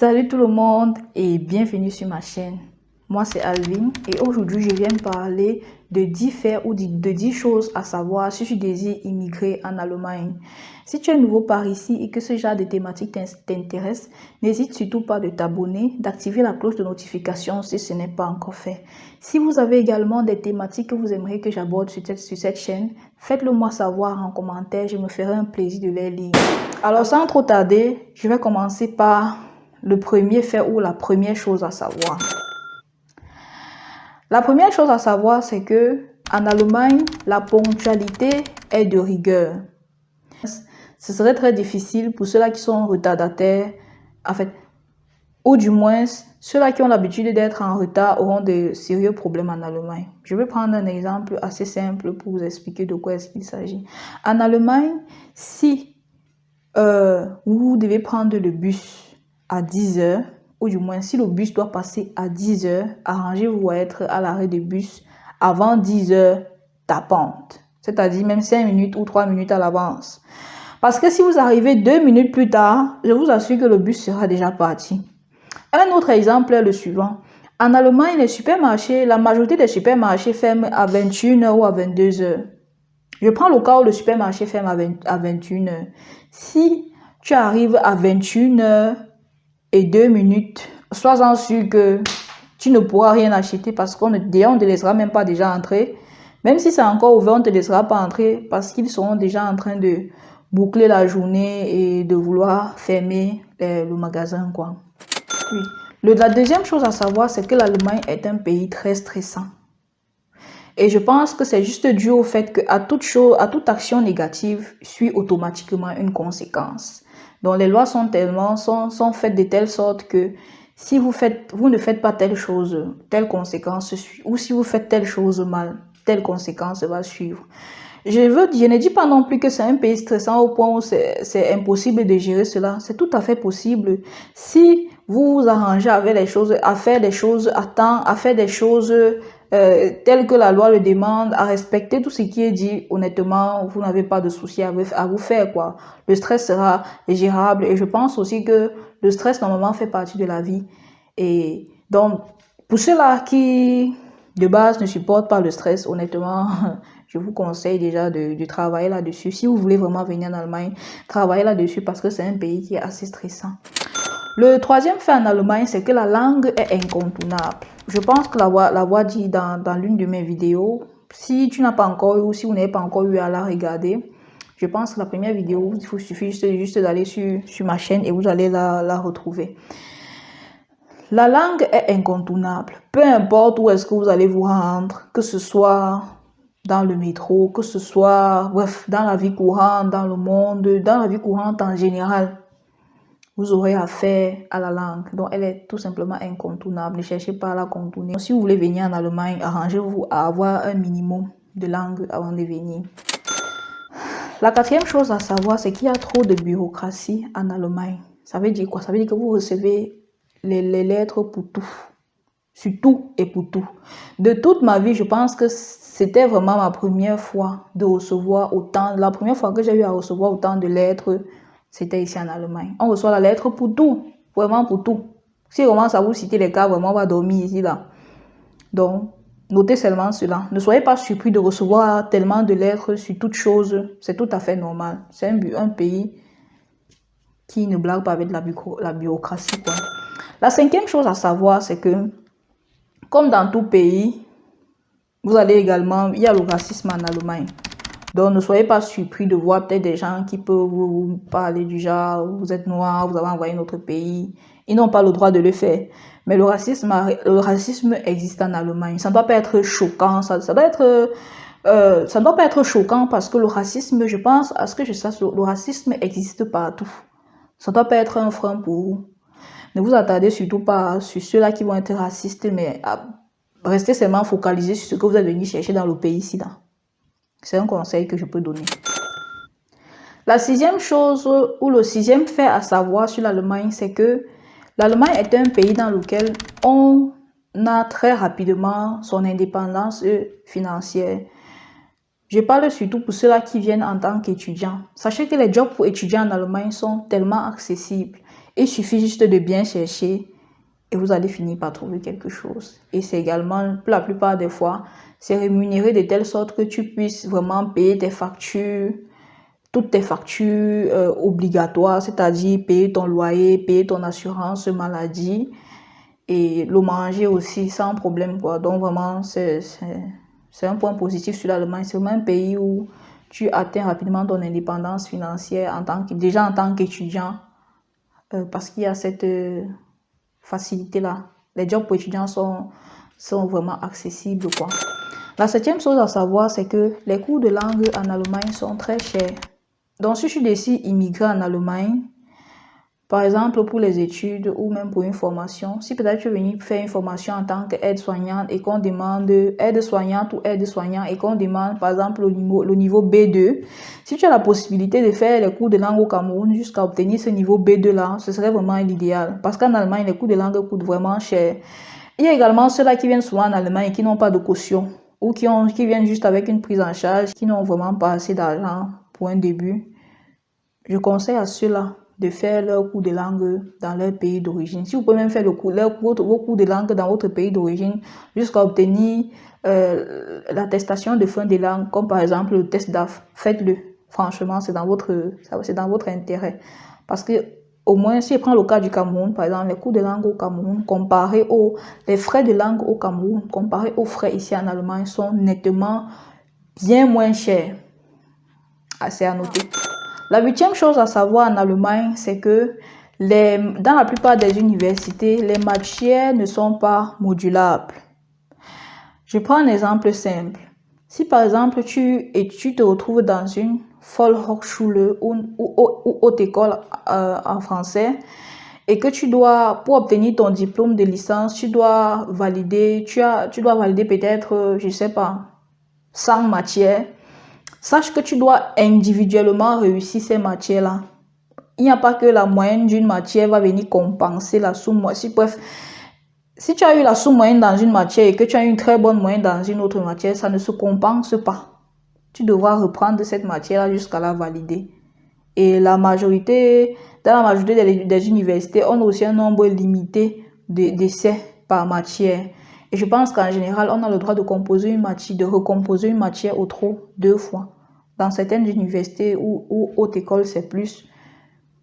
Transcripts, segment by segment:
Salut tout le monde et bienvenue sur ma chaîne. Moi c'est Alvin et aujourd'hui je viens parler de 10 faits ou de 10 choses à savoir si tu désires immigrer en Allemagne. Si tu es nouveau par ici et que ce genre de thématique t'intéresse, n'hésite surtout pas de t'abonner, d'activer la cloche de notification si ce n'est pas encore fait. Si vous avez également des thématiques que vous aimeriez que j'aborde sur cette chaîne, faites-le moi savoir en commentaire, je me ferai un plaisir de les lire. Alors sans trop tarder, je vais commencer par le premier fait ou la première chose à savoir. La première chose à savoir, c'est que en Allemagne, la ponctualité est de rigueur. Ce serait très difficile pour ceux-là qui sont retardataires, en fait, ou du moins, ceux-là qui ont l'habitude d'être en retard auront de sérieux problèmes en Allemagne. Je vais prendre un exemple assez simple pour vous expliquer de quoi est-ce qu'il s'agit. En Allemagne, si vous devez prendre le bus à 10 heures, ou du moins si le bus doit passer à 10 heures, arrangez-vous à être à l'arrêt de bus avant 10 heures tapante, c'est-à-dire même 5 minutes ou 3 minutes à l'avance. Parce que si vous arrivez 2 minutes plus tard, je vous assure que le bus sera déjà parti. Un autre exemple est le suivant. En Allemagne, les supermarchés, la majorité des supermarchés ferment à 21 heures ou à 22 heures. Je prends le cas où le supermarché ferme à 21 heures. Si tu arrives à 21 heures et 2 minutes, sois-en sûr que tu ne pourras rien acheter parce qu'on ne te laissera même pas déjà entrer. Même si c'est encore ouvert, on ne te laissera pas entrer parce qu'ils seront déjà en train de boucler la journée et de vouloir fermer le magasin, quoi. Oui. La deuxième chose à savoir, c'est que l'Allemagne est un pays très stressant. Et je pense que c'est juste dû au fait qu'à toute action négative suit automatiquement une conséquence. Donc les lois sont faites de telle sorte que si vous ne faites pas telle chose, telle conséquence suit, ou si vous faites telle chose mal, telle conséquence va suivre. Je ne dis pas non plus que c'est un pays stressant au point où c'est impossible de gérer cela. C'est tout à fait possible. Si vous vous arrangez avec les choses, à faire des choses à temps, à faire des choses telles que la loi le demande, à respecter tout ce qui est dit, honnêtement, vous n'avez pas de souci à vous faire, quoi. Le stress sera gérable et je pense aussi que le stress, normalement, fait partie de la vie. Et donc, pour ceux-là qui, de base, ne supportent pas le stress, honnêtement, je vous conseille déjà de travailler là-dessus. Si vous voulez vraiment venir en Allemagne, travaillez là-dessus parce que c'est un pays qui est assez stressant. Le troisième fait en Allemagne, c'est que la langue est incontournable. Je pense que l'avoir dit dans l'une de mes vidéos. Si tu n'as pas encore eu ou si vous n'avez pas encore eu à la regarder, je pense que la première vidéo, il suffit juste d'aller sur ma chaîne et vous allez la retrouver. La langue est incontournable. Peu importe où est-ce que vous allez vous rendre, que ce soit dans le métro, que ce soit, bref, dans la vie courante, dans le monde, dans la vie courante en général, vous aurez affaire à la langue. Donc, elle est tout simplement incontournable. Ne cherchez pas à la contourner. Si vous voulez venir en Allemagne, arrangez-vous à avoir un minimum de langue avant de venir. La quatrième chose à savoir, c'est qu'il y a trop de bureaucratie en Allemagne. Ça veut dire quoi? Ça veut dire que vous recevez les lettres pour tout. Sur tout et pour tout. De toute ma vie, je pense que c'était vraiment ma première fois de recevoir autant. La première fois que j'ai eu à recevoir autant de lettres, c'était ici en Allemagne. On reçoit la lettre pour tout. Vraiment pour tout. Si vraiment ça vous cite les cas, vraiment on va dormir ici, là. Donc, notez seulement cela. Ne soyez pas surpris de recevoir tellement de lettres sur toutes choses. C'est tout à fait normal. C'est un pays qui ne blague pas avec la bureaucratie, quoi. La cinquième chose à savoir, c'est que comme dans tout pays, il y a le racisme en Allemagne. Donc, ne soyez pas surpris de voir peut-être des gens qui peuvent vous parler du genre, vous êtes noir, vous avez envoyé notre pays. Ils n'ont pas le droit de le faire. Mais le racisme existe en Allemagne. Ça ne doit pas être choquant. Ça ne doit pas être choquant parce que le racisme, je pense, à ce que je sache, le racisme existe partout. Ça ne doit pas être un frein pour vous. Ne vous attardez surtout pas sur ceux-là qui vont être racistes, mais restez seulement focalisé sur ce que vous êtes venu chercher dans le pays ici. C'est un conseil que je peux donner. La sixième chose ou le sixième fait à savoir sur l'Allemagne, c'est que l'Allemagne est un pays dans lequel on a très rapidement son indépendance financière. Je parle surtout pour ceux-là qui viennent en tant qu'étudiants. Sachez que les jobs pour étudiants en Allemagne sont tellement accessibles. Il suffit juste de bien chercher et vous allez finir par trouver quelque chose. Et c'est également, pour la plupart des fois, c'est rémunéré de telle sorte que tu puisses vraiment payer tes factures, toutes tes factures obligatoires, c'est-à-dire payer ton loyer, payer ton assurance maladie et le manger aussi sans problème, quoi. Donc vraiment, c'est un point positif sur l'Allemagne. C'est vraiment un pays où tu atteins rapidement ton indépendance financière déjà en tant qu'étudiant, parce qu'il y a cette facilité-là. Les jobs pour étudiants sont vraiment accessibles, quoi. La septième chose à savoir, c'est que les cours de langue en Allemagne sont très chers. Donc, si je décide d'immigrer en Allemagne, par exemple pour les études ou même pour une formation, si peut-être tu es venu faire une formation en tant qu'aide-soignante et qu'on demande aide-soignante ou aide-soignant et qu'on demande par exemple le niveau B2, si tu as la possibilité de faire les cours de langue au Cameroun jusqu'à obtenir ce niveau B2 là, ce serait vraiment l'idéal. Parce qu'en Allemagne, les cours de langue coûtent vraiment cher. Il y a également ceux-là qui viennent souvent en Allemagne et qui n'ont pas de caution ou qui viennent juste avec une prise en charge, qui n'ont vraiment pas assez d'argent pour un début. Je conseille à ceux-là de faire leur cours de langue dans leur pays d'origine. Si vous pouvez même faire vos cours de langue dans votre pays d'origine jusqu'à obtenir l'attestation de fin de langue, comme par exemple le test DAF, faites-le. Franchement, c'est dans votre intérêt. Parce que au moins, si je prends le cas du Cameroun, par exemple, les cours de langue au Cameroun, les frais de langue au Cameroun, comparés aux frais ici en Allemagne, sont nettement bien moins chers. C'est à noter. La huitième chose à savoir en Allemagne, c'est que dans la plupart des universités, les matières ne sont pas modulables. Je prends un exemple simple. Si par exemple tu te retrouves dans une Volkshochschule ou haute école en français et que tu dois, pour obtenir ton diplôme de licence, tu dois valider peut-être, je sais pas, 100 matières. Sache que tu dois individuellement réussir ces matières-là. Il n'y a pas que la moyenne d'une matière va venir compenser la sous-moyenne. Bref, si tu as eu la sous-moyenne dans une matière et que tu as eu une très bonne moyenne dans une autre matière, ça ne se compense pas. Tu devras reprendre cette matière-là jusqu'à la valider. Et dans la majorité des universités, on a aussi un nombre limité d'essais par matière. Et je pense qu'en général, on a le droit de recomposer une matière au trop 2 fois. Dans certaines universités ou hautes écoles, c'est plus.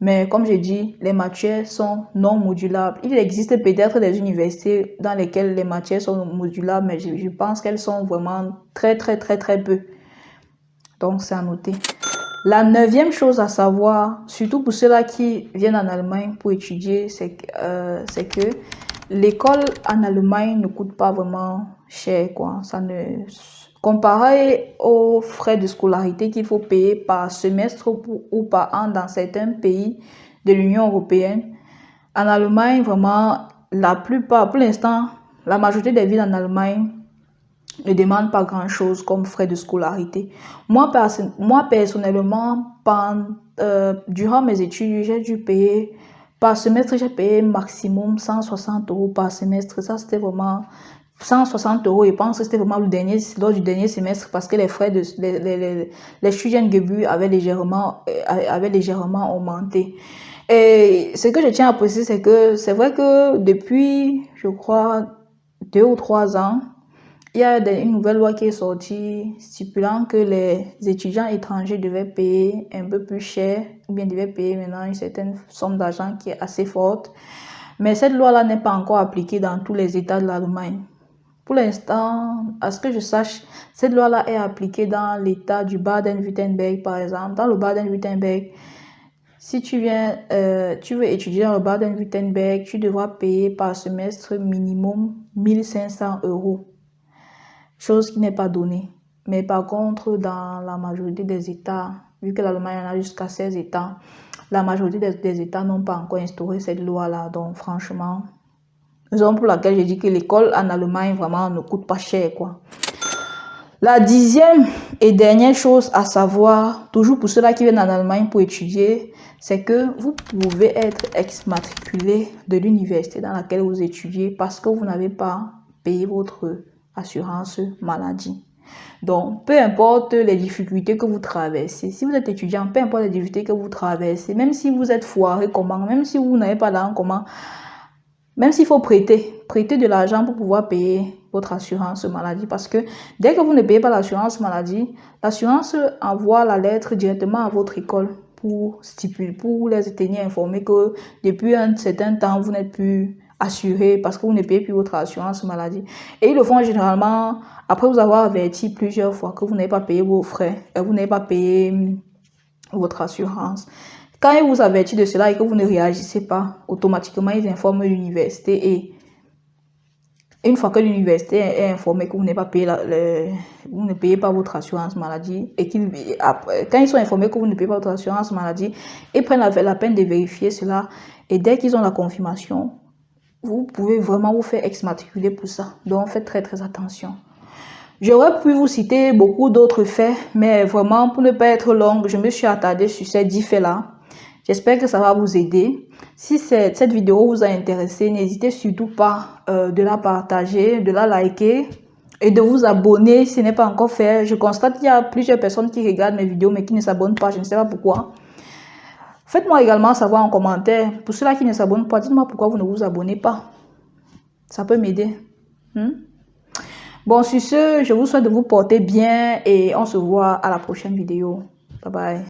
Mais comme j'ai dit, les matières sont non modulables. Il existe peut-être des universités dans lesquelles les matières sont modulables, mais je pense qu'elles sont vraiment très, très, très, très peu. Donc, c'est à noter. La 9e chose à savoir, surtout pour ceux-là qui viennent en Allemagne pour étudier, c'est que l'école en Allemagne ne coûte pas vraiment cher, quoi. Comparé aux frais de scolarité qu'il faut payer par semestre ou par an dans certains pays de l'Union européenne, en Allemagne, vraiment, pour l'instant, la majorité des villes en Allemagne ne demandent pas grand-chose comme frais de scolarité. Moi personnellement, durant mes études, j'ai dû payer, par semestre, j'ai payé maximum 160 € par semestre. Ça, c'était vraiment 160 €. Je pense que c'était vraiment lors du dernier semestre parce que les frais les Studiengebühr avaient légèrement augmenté. Et ce que je tiens à préciser, c'est que c'est vrai que depuis, je crois, 2 ou 3 ans, il y a une nouvelle loi qui est sortie stipulant que les étudiants étrangers devaient payer un peu plus cher, ou bien devaient payer maintenant une certaine somme d'argent qui est assez forte. Mais cette loi-là n'est pas encore appliquée dans tous les États de l'Allemagne. Pour l'instant, à ce que je sache, cette loi-là est appliquée dans l'État du Baden-Württemberg, par exemple. Dans le Baden-Württemberg, si tu veux étudier dans le Baden-Württemberg, tu devras payer par semestre minimum 1500 €. Chose qui n'est pas donnée. Mais par contre, dans la majorité des États, vu que l'Allemagne en a jusqu'à 16 États, la majorité des États n'ont pas encore instauré cette loi-là. Donc franchement, raison pour laquelle j'ai dit que l'école en Allemagne vraiment ne coûte pas cher, quoi. La 10e et dernière chose à savoir, toujours pour ceux-là qui viennent en Allemagne pour étudier, c'est que vous pouvez être exmatriculé de l'université dans laquelle vous étudiez parce que vous n'avez pas payé votre assurance maladie. Donc, peu importe les difficultés que vous traversez, si vous êtes étudiant, peu importe les difficultés que vous traversez, même si vous êtes foiré comment, même si vous n'avez pas d'argent comment, même s'il faut prêter de l'argent pour pouvoir payer votre assurance maladie. Parce que dès que vous ne payez pas l'assurance maladie, l'assurance envoie la lettre directement à votre école pour les tenir informés que depuis un certain temps, vous n'êtes plus assuré parce que vous ne payez plus votre assurance maladie. Et ils le font généralement après vous avoir averti plusieurs fois que vous n'avez pas payé vos frais, vous n'avez pas payé votre assurance. Quand ils vous avertissent de cela et que vous ne réagissez pas, automatiquement, ils informent l'université et une fois que l'université est informée que vous n'avez pas payé vous ne payez pas votre assurance maladie et quand ils sont informés que vous ne payez pas votre assurance maladie, ils prennent la peine de vérifier cela et dès qu'ils ont la confirmation, vous pouvez vraiment vous faire exmatriculer pour ça. Donc, faites très très attention. J'aurais pu vous citer beaucoup d'autres faits, mais vraiment, pour ne pas être longue, je me suis attardée sur ces 10 faits-là. J'espère que ça va vous aider. Si cette vidéo vous a intéressé, n'hésitez surtout pas de la partager, de la liker et de vous abonner si ce n'est pas encore fait. Je constate qu'il y a plusieurs personnes qui regardent mes vidéos mais qui ne s'abonnent pas. Je ne sais pas pourquoi. Faites-moi également savoir en commentaire. Pour ceux-là qui ne s'abonnent pas, dites-moi pourquoi vous ne vous abonnez pas. Ça peut m'aider. Bon, sur ce, je vous souhaite de vous porter bien et on se voit à la prochaine vidéo. Bye bye.